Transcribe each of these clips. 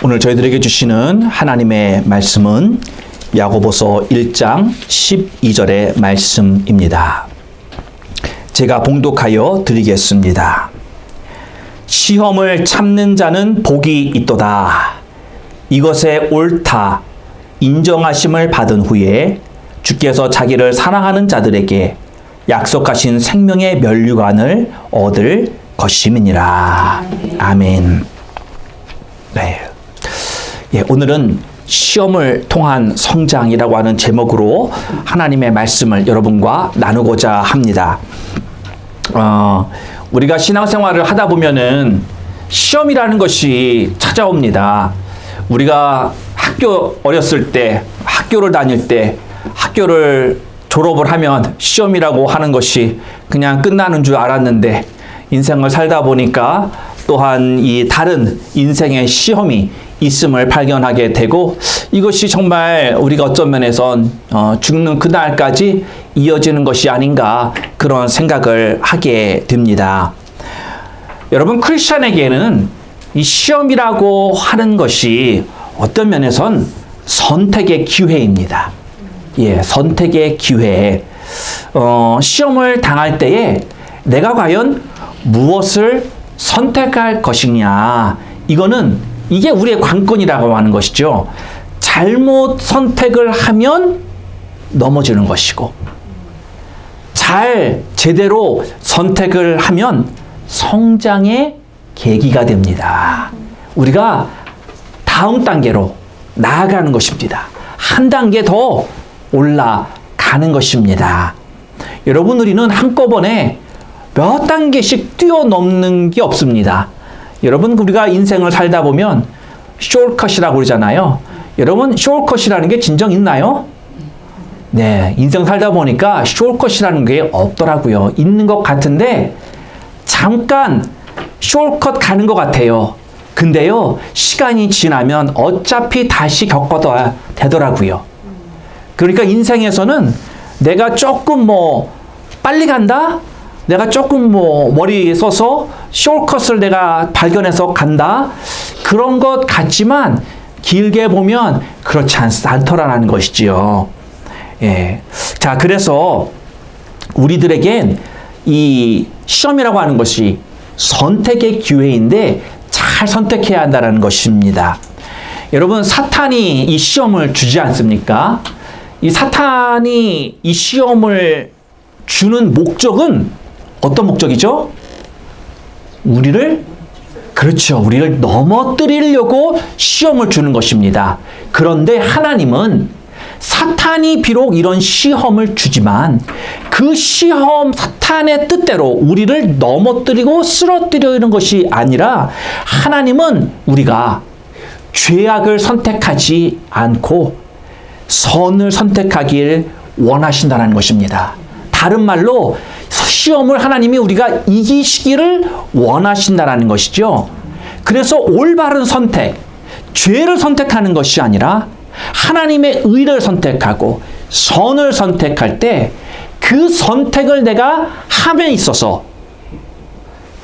오늘 저희들에게 주시는 하나님의 말씀은 야고보서 1장 12절의 말씀입니다. 제가 봉독하여 드리겠습니다. 시험을 참는 자는 복이 있도다. 이것에 옳다 인정하심을 받은 후에 주께서 자기를 사랑하는 자들에게 약속하신 생명의 면류관을 얻을 것임이니라. 아멘. 네. 예, 오늘은 시험을 통한 성장이라고 하는 제목으로 하나님의 말씀을 여러분과 나누고자 합니다. 우리가 신앙생활을 하다 보면은 시험이라는 것이 찾아옵니다. 우리가 어렸을 때, 학교를 다닐 때, 학교를 졸업을 하면 시험이라고 하는 것이 그냥 끝나는 줄 알았는데 인생을 살다 보니까 또한 이 다른 인생의 시험이 있음을 발견하게 되고 이것이 정말 우리가 어떤 면에선 죽는 그날까지 이어지는 것이 아닌가 그런 생각을 하게 됩니다. 여러분, 크리스천에게는 이 시험이라고 하는 것이 어떤 면에선 선택의 기회입니다. 예, 선택의 기회. 시험을 당할 때에 내가 과연 무엇을 선택할 것이냐. 이게 우리의 관건이라고 하는 것이죠. 잘못 선택을 하면 넘어지는 것이고, 제대로 선택을 하면 성장의 계기가 됩니다. 우리가 다음 단계로 나아가는 것입니다. 한 단계 더 올라가는 것입니다. 여러분, 우리는 한꺼번에 몇 단계씩 뛰어넘는 게 없습니다. 여러분, 우리가 인생을 살다 보면 숄컷이라고 그러잖아요. 여러분, 숄컷이라는 게 진정 있나요? 네, 인생 살다 보니까 숄컷이라는 게 없더라고요. 있는 것 같은데 잠깐 숄컷 가는 것 같아요. 근데요, 시간이 지나면 어차피 다시 겪어야 되더라고요. 그러니까 인생에서는 내가 조금 빨리 간다? 내가 조금 머리 써서 숄컷을 내가 발견해서 간다? 그런 것 같지만 길게 보면 그렇지 않더라는 것이지요. 예. 자, 그래서 우리들에겐 이 시험이라고 하는 것이 선택의 기회인데 잘 선택해야 한다는 것입니다. 여러분, 사탄이 이 시험을 주지 않습니까? 이 사탄이 이 시험을 주는 목적은 어떤 목적이죠? 우리를 넘어뜨리려고 시험을 주는 것입니다. 그런데 하나님은 사탄이 비록 이런 시험을 주지만 그 시험, 사탄의 뜻대로 우리를 넘어뜨리고 쓰러뜨리는 것이 아니라 하나님은 우리가 죄악을 선택하지 않고 선을 선택하길 원하신다는 것입니다. 다른 말로 시험을 하나님이 우리가 이기시기를 원하신다는 것이죠. 그래서 올바른 선택, 죄를 선택하는 것이 아니라 하나님의 의를 선택하고 선을 선택할 때 그 선택을 내가 함에 있어서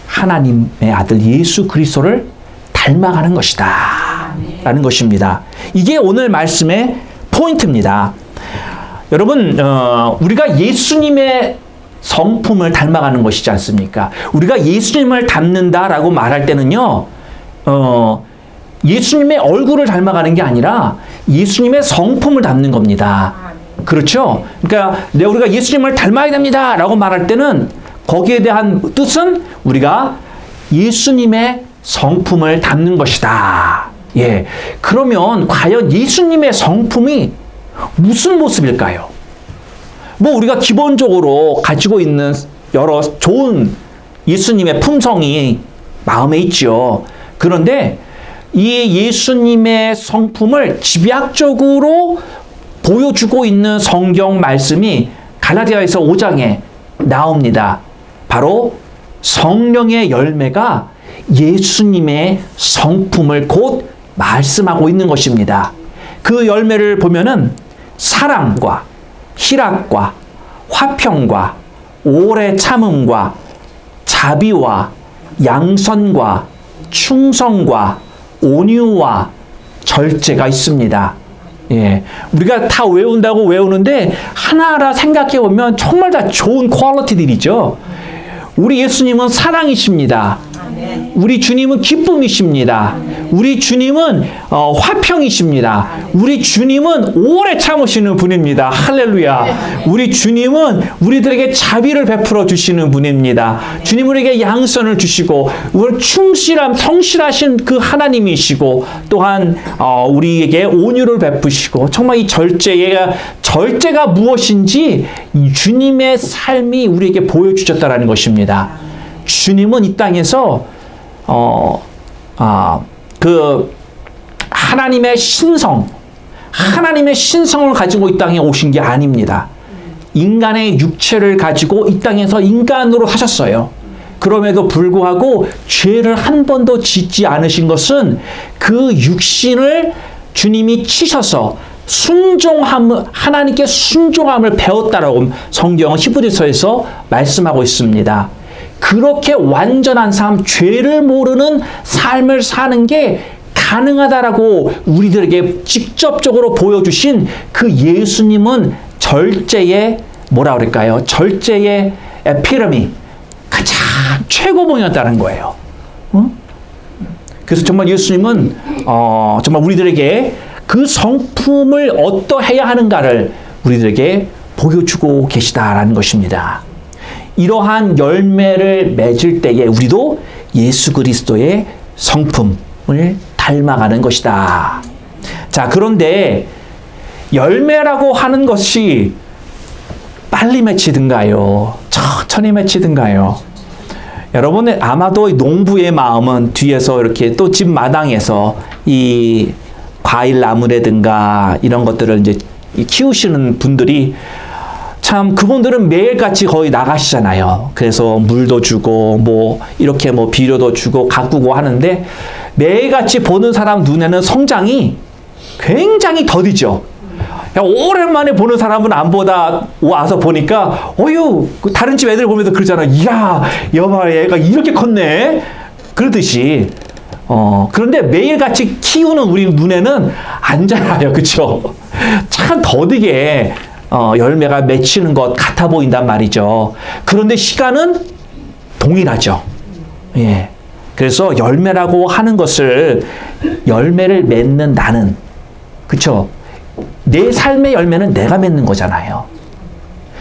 하나님의 아들 예수 그리스도를 닮아가는 것이다 라는 것입니다. 이게 오늘 말씀의 포인트입니다. 여러분, 우리가 예수님의 성품을 닮아가는 것이지 않습니까? 우리가 예수님을 닮는다라고 말할 때는요, 예수님의 얼굴을 닮아가는 게 아니라 예수님의 성품을 닮는 겁니다. 그렇죠? 그러니까 우리가 예수님을 닮아야 됩니다 라고 말할 때는 거기에 대한 뜻은 우리가 예수님의 성품을 닮는 것이다. 예. 그러면 과연 예수님의 성품이 무슨 모습일까요? 우리가 기본적으로 가지고 있는 여러 좋은 예수님의 품성이 마음에 있죠. 그런데 이 예수님의 성품을 집약적으로 보여주고 있는 성경 말씀이 갈라디아에서 5장에 나옵니다. 바로 성령의 열매가 예수님의 성품을 곧 말씀하고 있는 것입니다. 그 열매를 보면은 사랑과 희락과 화평과 오래 참음과 자비와 양선과 충성과 온유와 절제가 있습니다. 예. 우리가 다 외운다고 외우는데 하나하나 생각해 보면 정말 다 좋은 퀄리티들이죠. 우리 예수님은 사랑이십니다. 우리 주님은 기쁨이십니다. 우리 주님은 화평이십니다. 우리 주님은 오래 참으시는 분입니다. 할렐루야. 우리 주님은 우리들에게 자비를 베풀어 주시는 분입니다. 주님 우리에게 양선을 주시고 우리 성실하신 그 하나님이시고 또한 우리에게 온유를 베푸시고 정말 이 절제가 무엇인지 이 주님의 삶이 우리에게 보여주셨다라는 것입니다. 주님은 이 땅에서 그 하나님의 신성을 가지고 이 땅에 오신 게 아닙니다. 인간의 육체를 가지고 이 땅에서 인간으로 사셨어요. 그럼에도 불구하고 죄를 한 번도 짓지 않으신 것은 그 육신을 주님이 치셔서 하나님께 순종함을 배웠다라고 성경은 히브리서에서 말씀하고 있습니다. 그렇게 완전한 삶, 죄를 모르는 삶을 사는 게 가능하다라고 우리들에게 직접적으로 보여주신 그 예수님은 절제의 절제의 에피토미, 가장 최고봉이었다는 거예요. 그래서 정말 예수님은 정말 우리들에게 그 성품을 어떠해야 하는가를 우리들에게 보여주고 계시다라는 것입니다. 이러한 열매를 맺을 때에 우리도 예수 그리스도의 성품을 닮아가는 것이다. 자, 그런데 열매라고 하는 것이 빨리 맺히든가요? 천천히 맺히든가요? 여러분 아마도 농부의 마음은 뒤에서 이렇게 또 집 마당에서 이 과일 나무라든가 이런 것들을 이제 키우시는 분들이 참 그분들은 매일같이 거의 나가시잖아요. 그래서 물도 주고 이렇게 비료도 주고 가꾸고 하는데 매일같이 보는 사람 눈에는 성장이 굉장히 더디죠. 오랜만에 보는 사람은 안 보다 와서 보니까 다른 집 애들 보면서 그러잖아. 이야, 여봐 얘가 이렇게 컸네. 그러듯이 그런데 매일같이 키우는 우리 눈에는 안 자라요. 그렇죠? 참 더디게 열매가 맺히는 것 같아 보인단 말이죠. 그런데 시간은 동일하죠. 예. 그래서 열매라고 하는 것을 열매를 맺는 나는, 그쵸? 내 삶의 열매는 내가 맺는 거잖아요.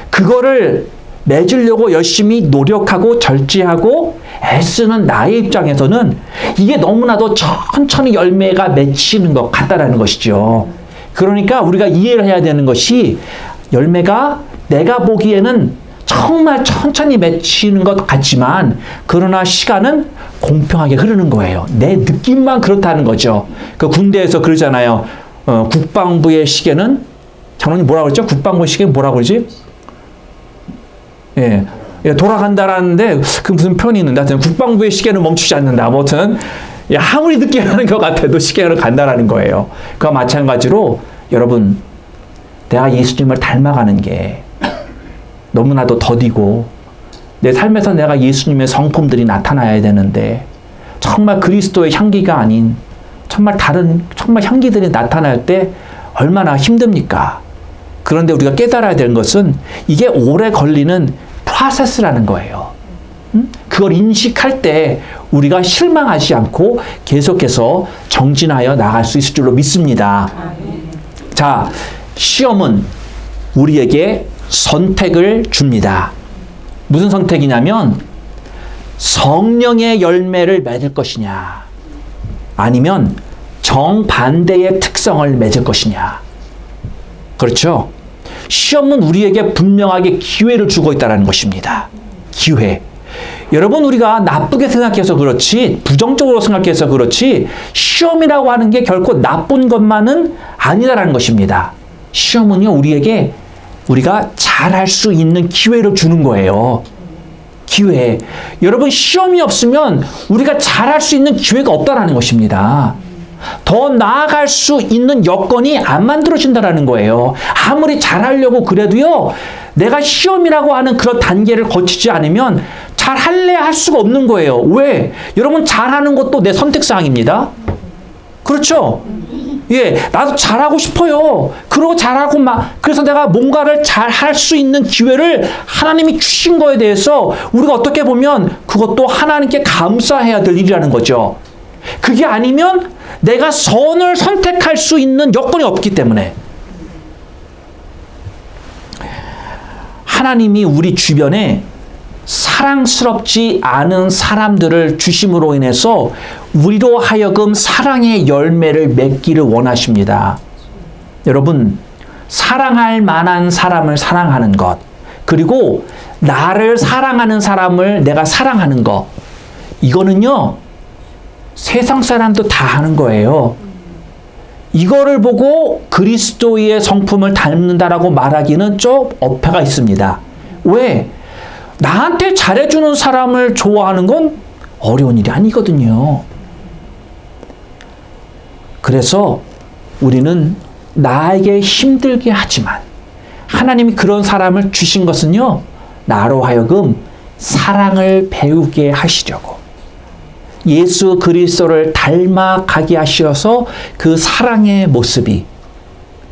그거를 맺으려고 열심히 노력하고 절제하고 애쓰는 나의 입장에서는 이게 너무나도 천천히 열매가 맺히는 것 같다라는 것이죠. 그러니까 우리가 이해를 해야 되는 것이 열매가 내가 보기에는 정말 천천히 맺히는 것 같지만 그러나 시간은 공평하게 흐르는 거예요. 내 느낌만 그렇다는 거죠. 그 군대에서 그러잖아요. 국방부의 시계는 장로님 뭐라고 그랬죠? 국방부의 시계는 뭐라고 그러지? 예, 돌아간다라는데 그 무슨 표현이 있는데 하여튼 국방부의 시계는 멈추지 않는다. 아무튼 아무리 늦게 가는 것 같아도 시계는 간다라는 거예요. 그와 마찬가지로 여러분 내가 예수님을 닮아가는 게 너무나도 더디고 내 삶에서 내가 예수님의 성품들이 나타나야 되는데 정말 그리스도의 향기가 아닌 정말 향기들이 나타날 때 얼마나 힘듭니까? 그런데 우리가 깨달아야 되는 것은 이게 오래 걸리는 프로세스라는 거예요. 그걸 인식할 때 우리가 실망하지 않고 계속해서 정진하여 나갈 수 있을 줄로 믿습니다. 자, 시험은 우리에게 선택을 줍니다. 무슨 선택이냐면 성령의 열매를 맺을 것이냐 아니면 정반대의 특성을 맺을 것이냐. 그렇죠? 시험은 우리에게 분명하게 기회를 주고 있다는 것입니다. 기회. 여러분 우리가 나쁘게 생각해서 그렇지 부정적으로 생각해서 그렇지 시험이라고 하는 게 결코 나쁜 것만은 아니다라는 것입니다. 시험은요 우리에게 우리가 잘할 수 있는 기회를 주는 거예요. 기회. 여러분 시험이 없으면 우리가 잘할 수 있는 기회가 없다라는 것입니다. 더 나아갈 수 있는 여건이 안 만들어진다라는 거예요. 아무리 잘하려고 그래도요 내가 시험이라고 하는 그런 단계를 거치지 않으면 잘할래 할 수가 없는 거예요. 왜? 여러분 잘하는 것도 내 선택사항입니다. 그렇죠? 예, 나도 잘하고 싶어요. 그러고 잘하고 그래서 내가 뭔가를 잘 할 수 있는 기회를 하나님이 주신 거에 대해서 우리가 어떻게 보면 그것도 하나님께 감사해야 될 일이라는 거죠. 그게 아니면 내가 선을 선택할 수 있는 여건이 없기 때문에. 하나님이 우리 주변에 사랑스럽지 않은 사람들을 주심으로 인해서 우리로 하여금 사랑의 열매를 맺기를 원하십니다. 여러분, 사랑할 만한 사람을 사랑하는 것, 그리고 나를 사랑하는 사람을 내가 사랑하는 것, 이거는요, 세상 사람도 다 하는 거예요. 이거를 보고 그리스도의 성품을 닮는다라고 말하기는 좀 어폐가 있습니다. 왜? 나한테 잘해주는 사람을 좋아하는 건 어려운 일이 아니거든요. 그래서 우리는 나에게 힘들게 하지만 하나님이 그런 사람을 주신 것은요, 나로 하여금 사랑을 배우게 하시려고, 예수 그리스도를 닮아가게 하셔서 그 사랑의 모습이,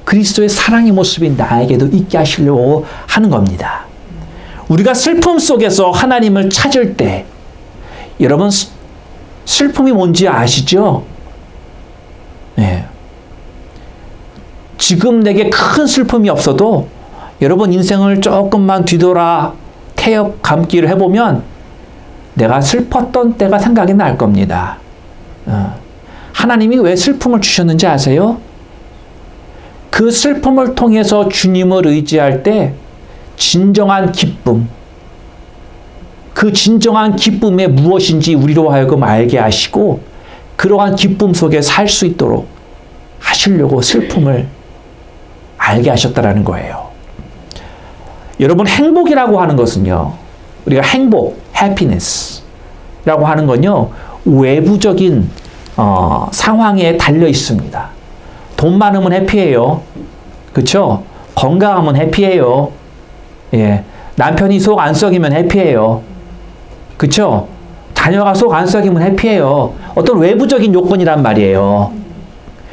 그리스도의 사랑의 모습이 나에게도 있게 하시려고 하는 겁니다. 우리가 슬픔 속에서 하나님을 찾을 때, 여러분 슬픔이 뭔지 아시죠? 네. 지금 내게 큰 슬픔이 없어도 여러분 인생을 조금만 뒤돌아 태엽 감기를 해보면 내가 슬펐던 때가 생각이 날 겁니다. 하나님이 왜 슬픔을 주셨는지 아세요? 그 슬픔을 통해서 주님을 의지할 때 진정한 기쁨, 그 진정한 기쁨이 무엇인지 우리로 하여금 알게 하시고 그러한 기쁨 속에 살 수 있도록 하시려고 슬픔을 알게 하셨다라는 거예요. 여러분, 행복이라고 하는 것은요, 우리가 행복, happiness라고 하는 건요, 외부적인 상황에 달려 있습니다. 돈 많으면 해피해요. 그렇죠? 건강하면 해피해요. 예, 남편이 속 안 썩이면 해피해요. 그렇죠? 자녀가 속 안 썩이면 해피해요. 어떤 외부적인 요건이란 말이에요.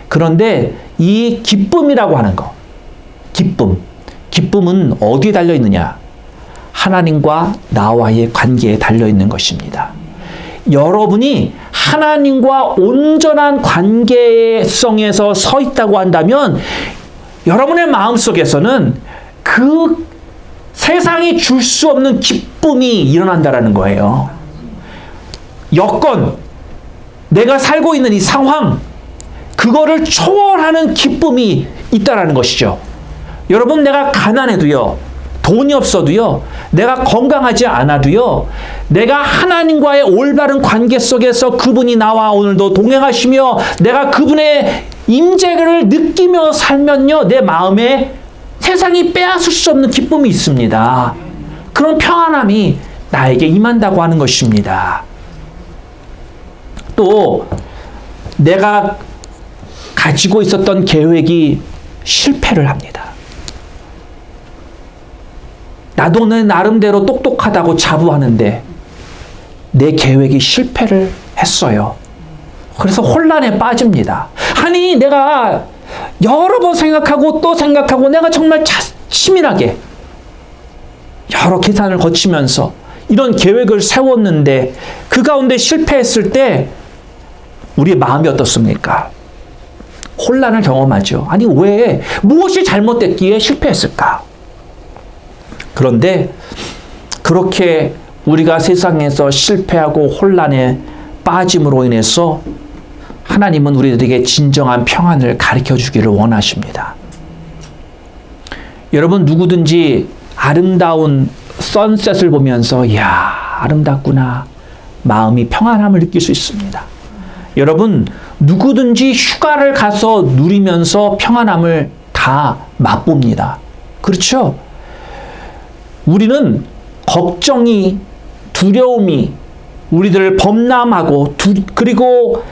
그런데 이 기쁨이라고 하는 거, 기쁨은 어디에 달려 있느냐? 하나님과 나와의 관계에 달려 있는 것입니다. 여러분이 하나님과 온전한 관계성에서 서 있다고 한다면 여러분의 마음속에서는 그 세상이 줄 수 없는 기쁨이 일어난다라는 거예요. 여건, 내가 살고 있는 이 상황, 그거를 초월하는 기쁨이 있다라는 것이죠. 여러분, 내가 가난해도요, 돈이 없어도요, 내가 건강하지 않아도요, 내가 하나님과의 올바른 관계 속에서 그분이 나와 오늘도 동행하시며 내가 그분의 임재를 느끼며 살면요, 내 마음에 세상이 빼앗을 수 없는 기쁨이 있습니다. 그런 평안함이 나에게 임한다고 하는 것입니다. 또 내가 가지고 있었던 계획이 실패를 합니다. 나도 내 나름대로 똑똑하다고 자부하는데 내 계획이 실패를 했어요. 그래서 혼란에 빠집니다. 아니, 내가 여러 번 생각하고 또 생각하고 내가 정말 치밀하게 여러 계산을 거치면서 이런 계획을 세웠는데 그 가운데 실패했을 때 우리의 마음이 어떻습니까? 혼란을 경험하죠. 아니, 왜? 무엇이 잘못됐기에 실패했을까? 그런데 그렇게 우리가 세상에서 실패하고 혼란에 빠짐으로 인해서 하나님은 우리들에게 진정한 평안을 가르쳐 주기를 원하십니다. 여러분, 누구든지 아름다운 선셋을 보면서 이야, 아름답구나, 마음이 평안함을 느낄 수 있습니다. 여러분, 누구든지 휴가를 가서 누리면서 평안함을 다 맛봅니다. 그렇죠? 우리는 걱정이, 두려움이 우리들을 범람하고 그리고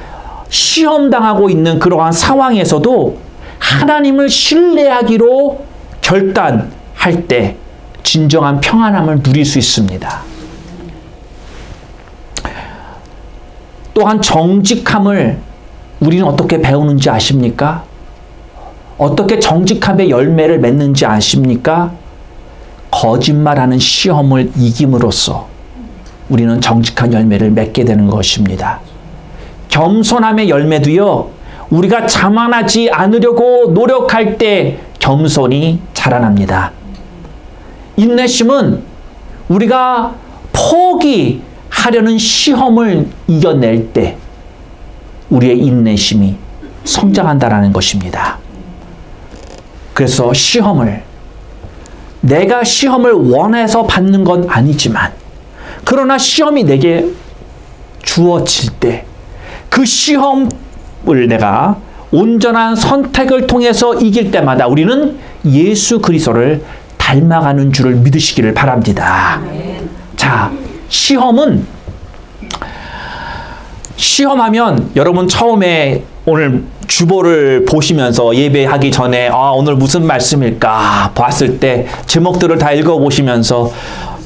시험당하고 있는 그러한 상황에서도 하나님을 신뢰하기로 결단할 때 진정한 평안함을 누릴 수 있습니다. 또한 정직함을 우리는 어떻게 배우는지 아십니까? 어떻게 정직함의 열매를 맺는지 아십니까? 거짓말하는 시험을 이김으로써 우리는 정직한 열매를 맺게 되는 것입니다. 겸손함의 열매도요, 우리가 자만하지 않으려고 노력할 때 겸손이 자라납니다. 인내심은 우리가 포기하려는 시험을 이겨낼 때 우리의 인내심이 성장한다라는 것입니다. 그래서 내가 시험을 원해서 받는 건 아니지만, 그러나 시험이 내게 주어질 때 그 시험을 내가 온전한 선택을 통해서 이길 때마다 우리는 예수 그리스도를 닮아가는 줄을 믿으시기를 바랍니다. 자, 시험하면 여러분 처음에 오늘 주보를 보시면서 예배하기 전에 오늘 무슨 말씀일까 봤을 때 제목들을 다 읽어보시면서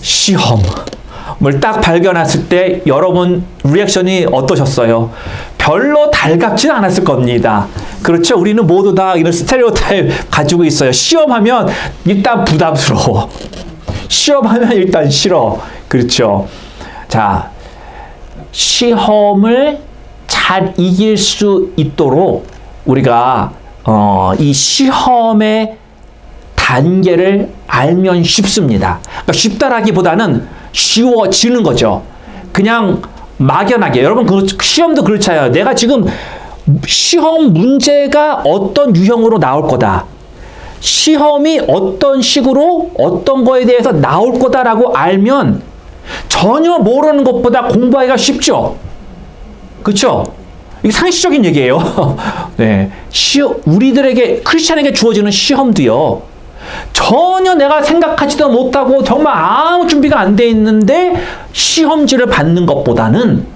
시험을 딱 발견했을 때 여러분 리액션이 어떠셨어요? 별로 달갑진 않았을 겁니다. 그렇죠? 우리는 모두 다 이런 스테레오타입 가지고 있어요. 시험하면 일단 부담스러워. 시험하면 일단 싫어. 그렇죠? 자, 시험을 잘 이길 수 있도록 우리가 이 시험의 단계를 알면 쉽습니다. 그러니까 쉽다라기보다는 쉬워지는 거죠. 그냥 막연하게. 여러분, 시험도 그렇잖아요. 내가 지금 시험 문제가 어떤 유형으로 나올 거다. 시험이 어떤 식으로 어떤 거에 대해서 나올 거다라고 알면 전혀 모르는 것보다 공부하기가 쉽죠. 그렇죠? 이게 상식적인 얘기예요. 네, 우리들에게 크리스찬에게 주어지는 시험도요, 전혀 내가 생각하지도 못하고 정말 아무 준비가 안 돼 있는데 시험지를 받는 것보다는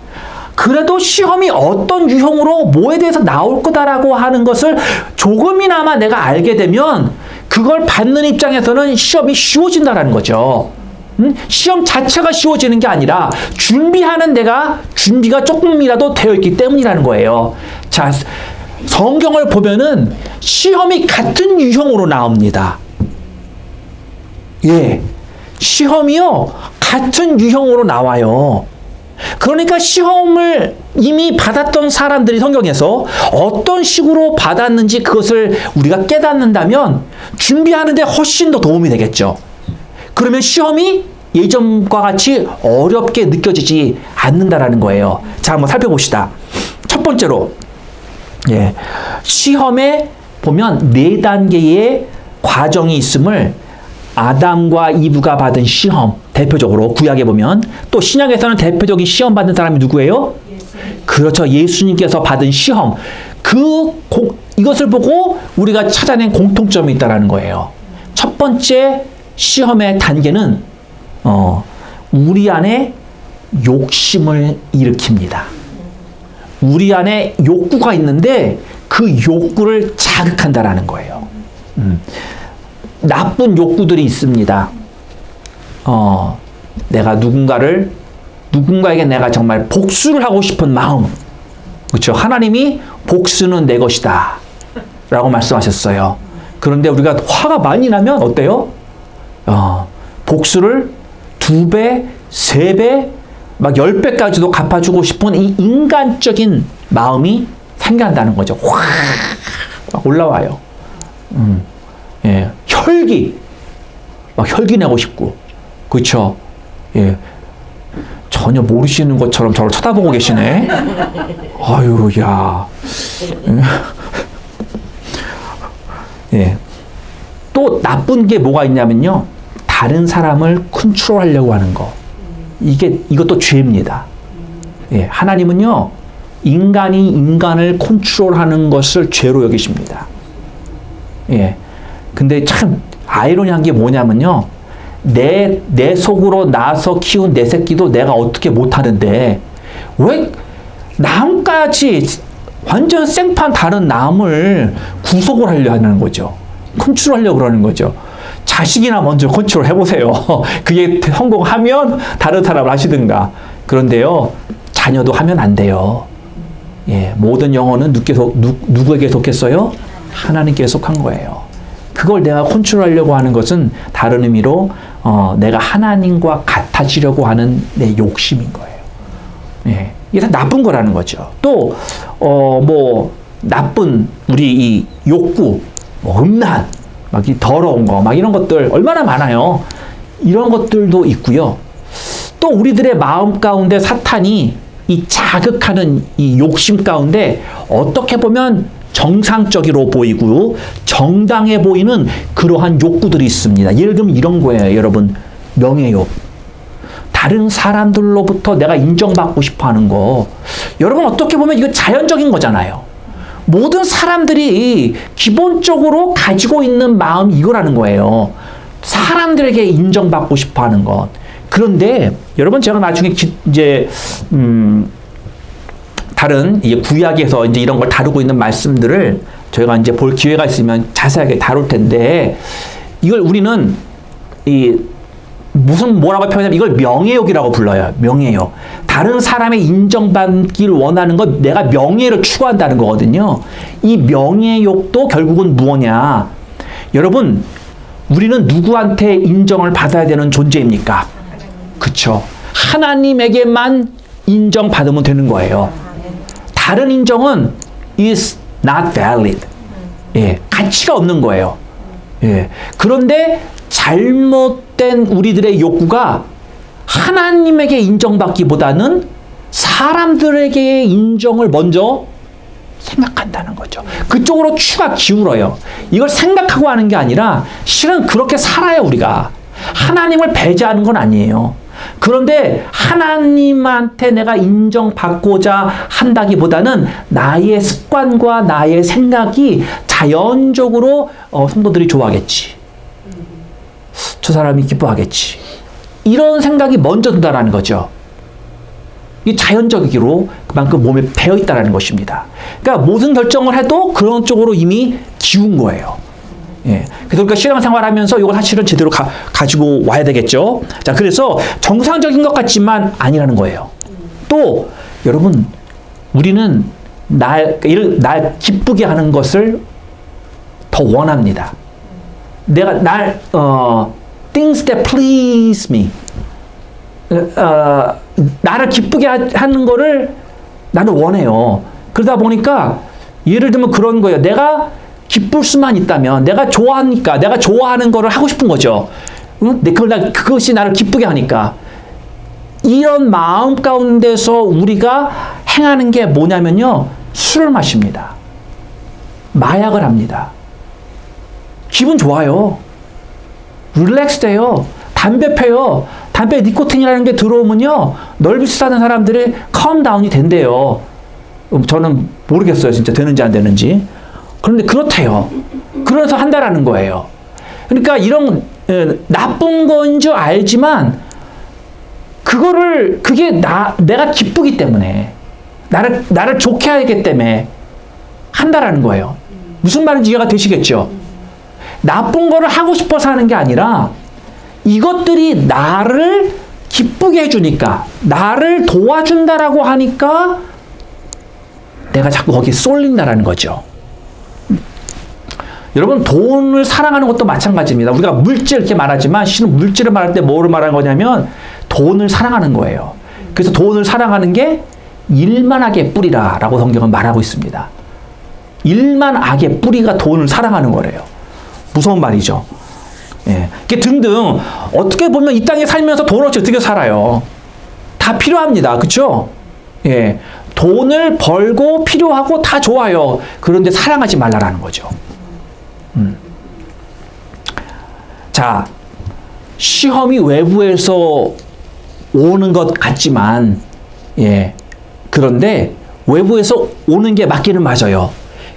그래도 시험이 어떤 유형으로 뭐에 대해서 나올 거다라고 하는 것을 조금이나마 내가 알게 되면 그걸 받는 입장에서는 시험이 쉬워진다라는 거죠. 시험 자체가 쉬워지는 게 아니라 준비하는 내가 준비가 조금이라도 되어 있기 때문이라는 거예요. 자, 성경을 보면은 시험이 같은 유형으로 나옵니다. 예, 시험이요 같은 유형으로 나와요. 그러니까 시험을 이미 받았던 사람들이 성경에서 어떤 식으로 받았는지 그것을 우리가 깨닫는다면 준비하는데 훨씬 더 도움이 되겠죠. 그러면 시험이 예전과 같이 어렵게 느껴지지 않는다라는 거예요. 자, 한번 살펴봅시다. 첫 번째로, 시험에 보면 4단계의 과정이 있음을 아담과 이브가 받은 시험, 대표적으로 구약에 보면, 또 신약에서는 대표적인 시험 받는 사람이 누구예요? 그렇죠. 예수님께서 받은 시험. 이것을 보고 우리가 찾아낸 공통점이 있다는 거예요. 첫 번째 시험의 단계는 우리 안에 욕심을 일으킵니다. 우리 안에 욕구가 있는데 그 욕구를 자극한다라는 거예요. 나쁜 욕구들이 있습니다. 내가 누군가에게 내가 정말 복수를 하고 싶은 마음. 그렇죠. 하나님이 복수는 내 것이다 라고 말씀하셨어요. 그런데 우리가 화가 많이 나면 어때요? 복수를 2배, 3배, 막 10배까지도 갚아주고 싶은 이 인간적인 마음이 생겨난다는 거죠. 확 올라와요. 예, 혈기 내고 싶고, 그렇죠? 예, 전혀 모르시는 것처럼 저를 쳐다보고 계시네. 아유, 야. 예. 또 나쁜 게 뭐가 있냐면요, 다른 사람을 컨트롤하려고 하는 거. 이것도 죄입니다. 예, 하나님은요, 인간이 인간을 컨트롤하는 것을 죄로 여기십니다. 예. 근데 참 아이러니한 게 뭐냐면요, 내 속으로 나서 키운 내 새끼도 내가 어떻게 못하는데 왜 남까지 완전 생판 다른 남을 구속을 하려 하는 거죠. 컨트롤하려고 그러는 거죠. 자식이나 먼저 컨트롤 해보세요. 그게 성공하면 다른 사람을 하시든가. 그런데요, 자녀도 하면 안 돼요. 예, 모든 영혼은 누구에게 속했어요? 하나님께 속한 거예요. 그걸 내가 컨트롤하려고 하는 것은 다른 의미로 내가 하나님과 같아지려고 하는 내 욕심인 거예요. 예, 이게 다 나쁜 거라는 거죠. 또 뭐 나쁜 우리 이 욕구, 뭐 음란, 막 이 더러운 거, 막 이런 것들 얼마나 많아요. 이런 것들도 있고요. 또 우리들의 마음 가운데 사탄이 이 자극하는 이 욕심 가운데 어떻게 보면 정상적으로 보이고 정당해 보이는 그러한 욕구들이 있습니다. 예를 들면 이런 거예요, 여러분. 명예욕. 다른 사람들로부터 내가 인정받고 싶어 하는 거. 여러분, 어떻게 보면 이거 자연적인 거잖아요. 모든 사람들이 기본적으로 가지고 있는 마음이 이거라는 거예요. 사람들에게 인정받고 싶어 하는 것. 그런데 여러분, 제가 나중에 이제 다른 이제 구약에서 이제 이런 걸 다루고 있는 말씀들을 저희가 이제 볼 기회가 있으면 자세하게 다룰 텐데, 이걸 우리는 뭐라고 표현하면 이걸 명예욕이라고 불러요. 명예욕. 다른 사람의 인정받기를 원하는 것, 내가 명예를 추구한다는 거거든요. 이 명예욕도 결국은 무엇이냐? 여러분, 우리는 누구한테 인정을 받아야 되는 존재입니까? 그쵸. 하나님에게만 인정받으면 되는 거예요. 다른 인정은 is not valid. 예, 가치가 없는 거예요. 예. 그런데 잘못된 우리들의 욕구가 하나님에게 인정받기보다는 사람들에게의 인정을 먼저 생각한다는 거죠. 그쪽으로 추가 기울어요. 이걸 생각하고 하는 게 아니라 실은 그렇게 살아요, 우리가. 하나님을 배제하는 건 아니에요. 그런데 하나님한테 내가 인정받고자 한다기보다는 나의 습관과 나의 생각이 자연적으로 성도들이 좋아하겠지. 저 사람이 기뻐하겠지. 이런 생각이 먼저 든다는 거죠. 이 자연적이기로 그만큼 몸에 배어 있다는 것입니다. 그러니까 모든 결정을 해도 그런 쪽으로 이미 기운 거예요. 예. 그러니까 신앙생활 하면서 이걸 사실은 제대로 가지고 와야 되겠죠. 자, 그래서 정상적인 것 같지만 아니라는 거예요. 또, 여러분, 우리는 날 기쁘게 하는 것을 더 원합니다. 내가 things that please me. 나를 기쁘게 하는 거를 나는 원해요. 그러다 보니까 예를 들면 그런 거예요. 내가 기쁠 수만 있다면, 내가 좋아하니까, 내가 좋아하는 거를 하고 싶은 거죠. 응? 그것이 나를 기쁘게 하니까. 이런 마음 가운데서 우리가 행하는 게 뭐냐면요. 술을 마십니다. 마약을 합니다. 기분 좋아요. 릴렉스 돼요. 담배 펴요. 담배 니코틴이라는 게 들어오면요. 넓이스 사는 사람들이 컴다운이 된대요. 저는 모르겠어요. 진짜 되는지 안 되는지. 그런데 그렇대요. 그래서 한다라는 거예요. 그러니까 이런 나쁜 건 줄 알지만 그게 내가 기쁘기 때문에 나를 좋게 하기 때문에 한다라는 거예요. 무슨 말인지 이해가 되시겠죠? 나쁜 거를 하고 싶어서 하는 게 아니라 이것들이 나를 기쁘게 해주니까, 나를 도와준다라고 하니까 내가 자꾸 거기에 쏠린다라는 거죠. 여러분, 돈을 사랑하는 것도 마찬가지입니다. 우리가 물질 이렇게 말하지만 실은 물질을 말할 때 뭐를 말하는 거냐면 돈을 사랑하는 거예요. 그래서 돈을 사랑하는 게 일만 악의 뿌리라라고 성경은 말하고 있습니다. 일만 악의 뿌리가 돈을 사랑하는 거래요. 무서운 말이죠. 예. 이게 등등 어떻게 보면 이 땅에 살면서 돈 없이 어떻게 살아요? 다 필요합니다. 그렇죠? 예. 돈을 벌고 필요하고 다 좋아요. 그런데 사랑하지 말라라는 거죠. 자, 시험이 외부에서 오는 것 같지만, 예. 그런데 외부에서 오는 게 맞기는 맞아요.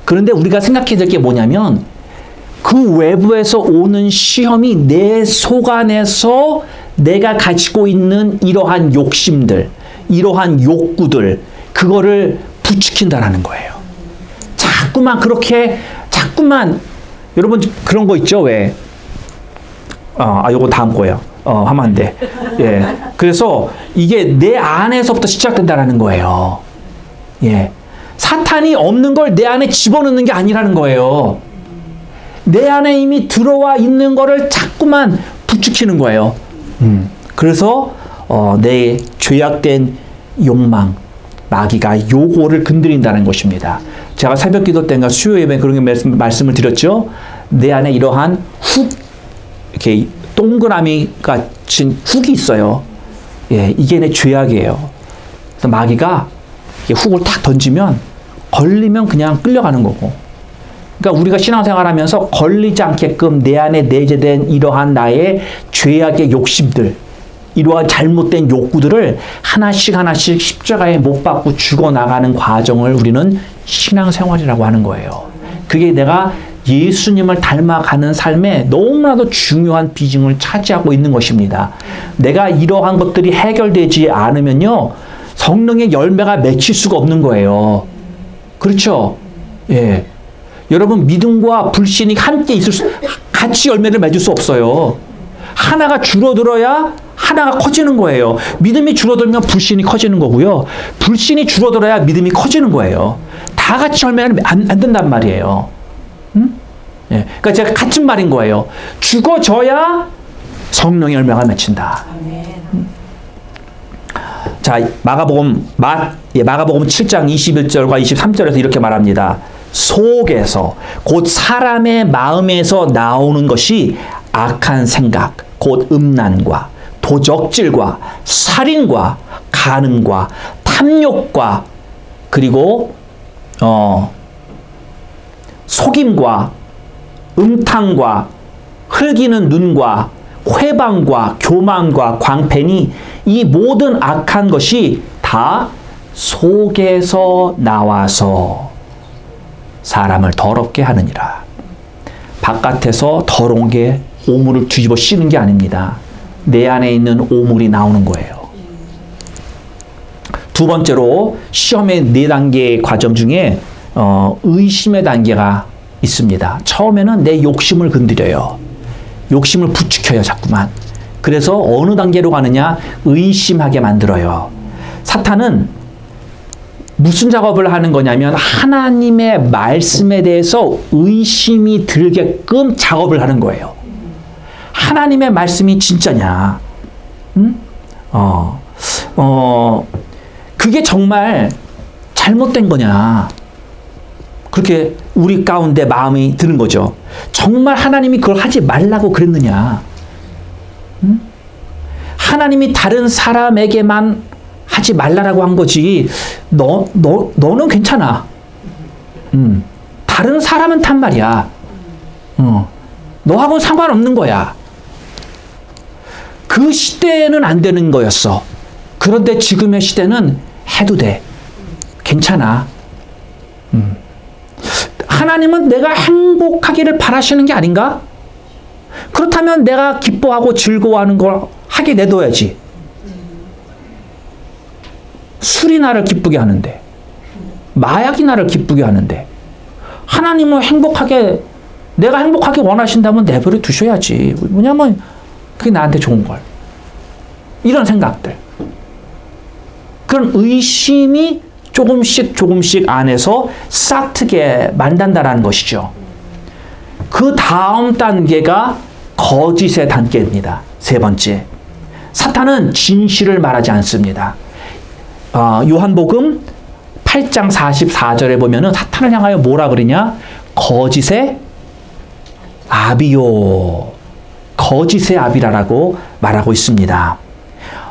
그런데 우리가 생각해야 될 게 뭐냐면 그 외부에서 오는 시험이 내 속 안에서 내가 가지고 있는 이러한 욕심들, 이러한 욕구들, 그거를 부추긴다라는 거예요. 자꾸만 여러분 그런 거 있죠? 왜? 요거 다음 거예요. 하면 안 돼. 예. 그래서 이게 내 안에서부터 시작된다라는 거예요. 예. 사탄이 없는 걸 내 안에 집어넣는 게 아니라는 거예요. 내 안에 이미 들어와 있는 거를 자꾸만 부추기는 거예요. 그래서 내 죄악된 욕망, 마귀가 요거를 건드린다는 것입니다. 제가 새벽 기도 때인가 수요 예배 그런 말씀을 드렸죠. 내 안에 이러한 이렇게 동그라미 같은 훅이 있어요. 예, 이게 내 죄악이에요. 그래서 마귀가 훅을 탁 던지면 걸리면 그냥 끌려가는 거고. 그러니까 우리가 신앙생활하면서 걸리지 않게끔 내 안에 내재된 이러한 나의 죄악의 욕심들, 이러한 잘못된 욕구들을 하나씩 하나씩 십자가에 못 박고 죽어나가는 과정을 우리는 신앙생활이라고 하는 거예요. 그게 내가 예수님을 닮아가는 삶에 너무나도 중요한 비중을 차지하고 있는 것입니다. 내가 이러한 것들이 해결되지 않으면요, 성령의 열매가 맺힐 수가 없는 거예요. 그렇죠? 예. 여러분, 믿음과 불신이 함께 같이 열매를 맺을 수 없어요. 하나가 줄어들어야 하나가 커지는 거예요. 믿음이 줄어들면 불신이 커지는 거고요. 불신이 줄어들어야 믿음이 커지는 거예요. 다 같이 열매는 안 된단 말이에요. 예. 그러니까 제가 같은 말인 거예요. 죽어져야 성령의 열매가 맺힌다. 자, 마가복음 7장 21절과 23절에서 이렇게 말합니다. 속에서, 곧 사람의 마음에서 나오는 것이 악한 생각, 곧 음란과 도적질과 살인과 간음과 탐욕과 그리고 속임과 음탕과 흘기는 눈과 회방과 교만과 광패니 이 모든 악한 것이 다 속에서 나와서 사람을 더럽게 하느니라. 바깥에서 더러운 게 오물을 뒤집어 씌는 게 아닙니다. 내 안에 있는 오물이 나오는 거예요. 두 번째로 시험의 4단계의 과정 중에 의심의 단계가 있습니다. 처음에는 내 욕심을 건드려요. 욕심을 부추겨요, 자꾸만. 그래서 어느 단계로 가느냐? 의심하게 만들어요. 사탄은 무슨 작업을 하는 거냐면 하나님의 말씀에 대해서 의심이 들게끔 작업을 하는 거예요. 하나님의 말씀이 진짜냐? 그게 정말 잘못된 거냐? 그렇게 우리 가운데 마음이 드는 거죠. 정말 하나님이 그걸 하지 말라고 그랬느냐? 하나님이 다른 사람에게만 하지 말라라고 한 거지. 너는 괜찮아. 다른 사람은 탄 말이야. 너하고는 상관없는 거야. 그 시대에는 안 되는 거였어. 그런데 지금의 시대는 해도 돼. 괜찮아. 하나님은 내가 행복하기를 바라시는 게 아닌가? 그렇다면 내가 기뻐하고 즐거워하는 걸 하게 내둬야지. 술이 나를 기쁘게 하는데, 마약이 나를 기쁘게 하는데, 하나님은 내가 행복하게 원하신다면 내버려 두셔야지. 왜냐면 그게 나한테 좋은 걸. 이런 생각들. 그런 의심이 조금씩 안에서 싹트게 만든다라는 것이죠. 그 다음 단계가 거짓의 단계입니다. 세 번째. 사탄은 진실을 말하지 않습니다. 요한복음 8장 44절에 보면은 사탄을 향하여 뭐라 그러냐? 거짓의 아비요. 거짓의 아비라라고 말하고 있습니다.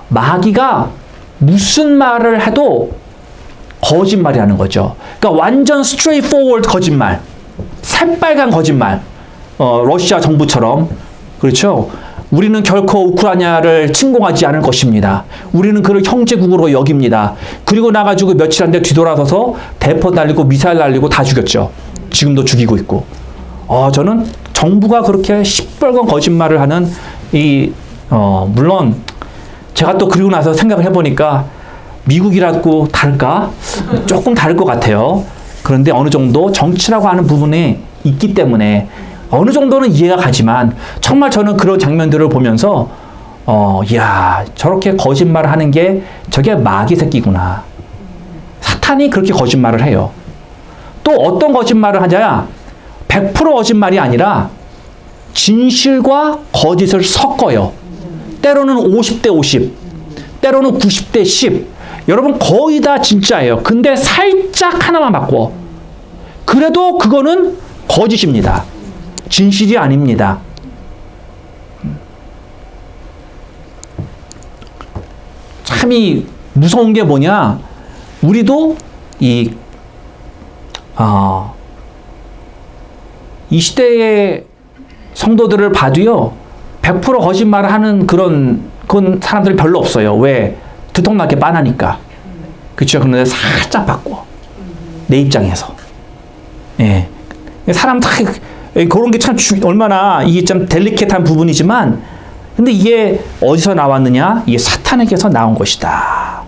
마귀가 무슨 말을 해도 거짓말이 하는 거죠. 그러니까 완전 straightforward 거짓말. 새빨간 거짓말. 러시아 정부처럼. 그렇죠? 우리는 결코 우크라이나를 침공하지 않을 것입니다. 우리는 그를 형제국으로 여깁니다. 그리고 나가지고 며칠 안 돼 뒤돌아서서 대포 날리고 미사일 날리고 다 죽였죠. 지금도 죽이고 있고. 저는 정부가 그렇게 시뻘건 거짓말을 하는 물론 제가 또 그리고 나서 생각을 해보니까 미국이라고 다를까? 조금 다를 것 같아요. 그런데 어느 정도 정치라고 하는 부분이 있기 때문에 어느 정도는 이해가 가지만 정말 저는 그런 장면들을 보면서 저렇게 거짓말을 하는 게 저게 마귀 새끼구나. 사탄이 그렇게 거짓말을 해요. 또 어떤 거짓말을 하냐? 100% 거짓말이 아니라 진실과 거짓을 섞어요. 때로는 50대 50, 때로는 90대 10. 여러분 거의 다 진짜예요. 근데 살짝 하나만 바꿔. 그래도 그거는 거짓입니다. 진실이 아닙니다. 참이 무서운 게 뭐냐? 우리도 이 시대의 성도들을 봐도요, 100% 거짓말을 하는 그런 사람들이 별로 없어요. 왜? 두통나게 빤하니까. 그렇죠? 그런데 살짝 바꿔. 내 입장에서. 예. 사람 다 그런 게 참 얼마나 이게 참 델리케이트한 부분이지만, 근데 이게 어디서 나왔느냐? 이게 사탄에게서 나온 것이다.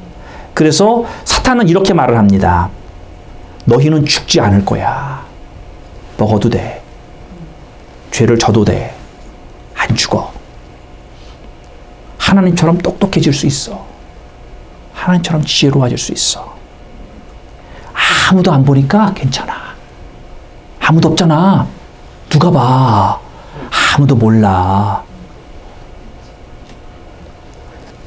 그래서 사탄은 이렇게 말을 합니다. 너희는 죽지 않을 거야. 먹어도 돼. 죄를 져도 돼. 안 죽어. 하나님처럼 똑똑해질 수 있어. 하나님처럼 지혜로워질 수 있어. 아무도 안 보니까 괜찮아. 아무도 없잖아. 누가 봐. 아무도 몰라.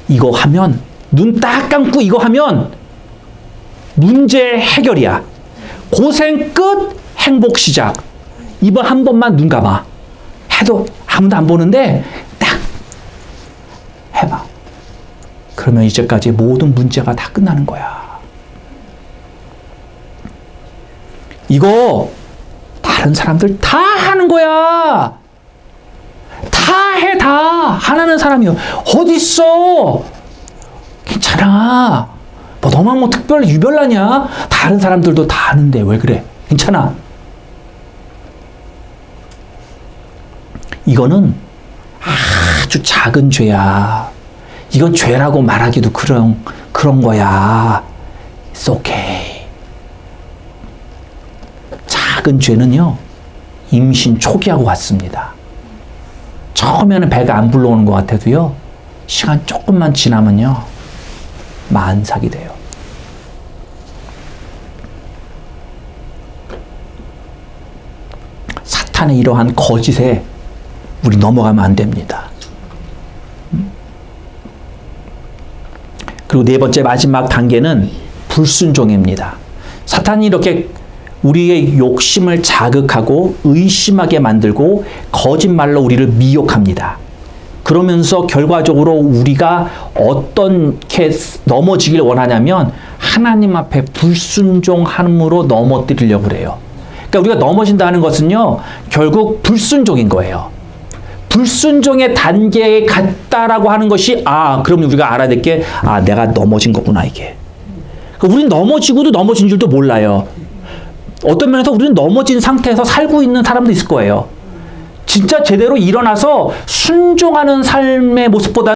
이거 하면, 눈 딱 감고 이거 하면 문제 해결이야. 고생 끝, 행복 시작. 이번 한 번만 눈 감아. 해도 아무도 안 보는데 딱 해봐. 그러면 이제까지 모든 문제가 다 끝나는 거야. 이거 다른 사람들 다 하는 거야. 다 해, 다. 하나는 사람이요. 어딨어? 괜찮아. 뭐 너만 뭐 특별 유별나냐? 다른 사람들도 다 하는데 왜 그래? 괜찮아. 이거는 아주 작은 죄야. 이건 죄라고 말하기도 그런 거야. It's okay. 작은 죄는요, 임신 초기하고 같습니다. 처음에는 배가 안 불러오는 것 같아도요, 시간 조금만 지나면요, 만삭이 돼요. 사탄의 이러한 거짓에 우리 넘어가면 안 됩니다. 그리고 네 번째 마지막 단계는 불순종입니다. 사탄이 이렇게 우리의 욕심을 자극하고 의심하게 만들고 거짓말로 우리를 미혹합니다. 그러면서 결과적으로 우리가 어떻게 넘어지길 원하냐면 하나님 앞에 불순종함으로 넘어뜨리려고 그래요. 그러니까 우리가 넘어진다는 것은요, 결국 불순종인 거예요. 불순종의 단계에 갔다라고 하는 것이, 그럼 우리가 알아야 될 게, 내가 넘어진 거구나, 이게. 우리는 넘어지고도 넘어진 줄도 몰라요. 어떤 면에서 우리는 넘어진 상태에서 살고 있는 사람도 있을 거예요. 진짜 제대로 일어나서 순종하는 삶의 모습보다